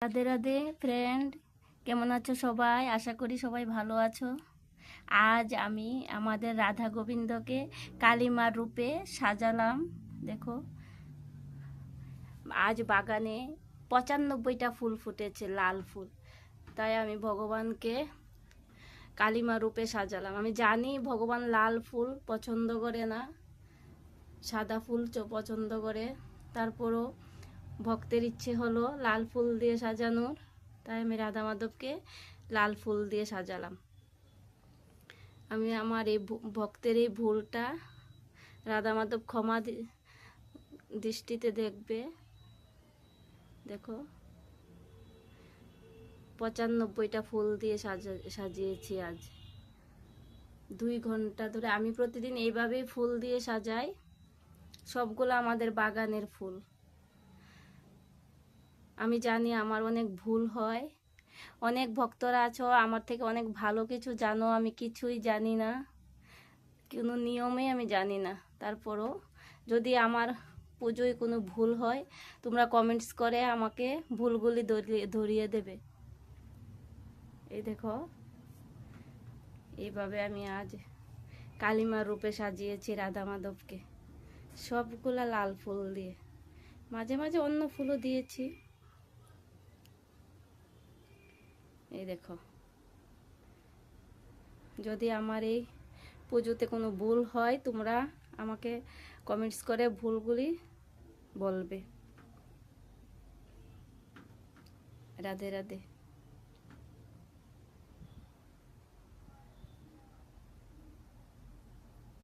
Radhe Radhe friend, কেমন আছো সবাই? আশা করি সবাই ভালো আছো। আজ আমি আমাদের রাধা গোবিন্দকে কালিমার রূপে সাজালাম। দেখো, আজ বাগানে 95টা ফুল ফুটেছে, লাল ফুল। তাই আমি ভগবানকে কালিমা রূপে সাজালাম। আমি জানি ভগবান লাল ফুল পছন্দ করে না, সাদা ফুল পছন্দ করে। তারপরও ভক্তের ইচ্ছে হলো লাল ফুল দিয়ে সাজানোর, তাই আমি রাধা মাধবকে লাল ফুল দিয়ে সাজালাম। আমি আমার এই ভক্তের এই ভুলটা রাধা মাধব ক্ষমা দৃষ্টিতে দেখবে। দেখো, 95টা ফুল দিয়ে সাজিয়েছি আজ। 2 ঘন্টা ধরে আমি প্রতিদিন এইভাবেই ফুল দিয়ে সাজাই। সবগুলো আমাদের বাগানের ফুল। আমি জানি আমার অনেক ভুল হয়। অনেক ভক্তরা আছো আমার থেকে অনেক ভালো কিছু জানো, আমি কিছুই জানি না, কোনো নিয়মে আমি জানি না। তারপরও যদি আমার পুজোয় কোনো ভুল হয়, তোমরা কমেন্টস করে আমাকে ভুলগুলি ধরিয়ে দেবে। এই দেখো, এইভাবে আমি আজ কালিমার রূপে সাজিয়েছি রাধা মাধবকে, সবগুলা লাল ফুল দিয়ে। মাঝে মাঝে অন্য ফুলও দিয়েছি। এই দেখো, যদি আমার এই পুজোতে কোনো ভুল হয় তোমরা আমাকে কমেন্টস করে ভুলগুলি বলবে। রাধে রাধে।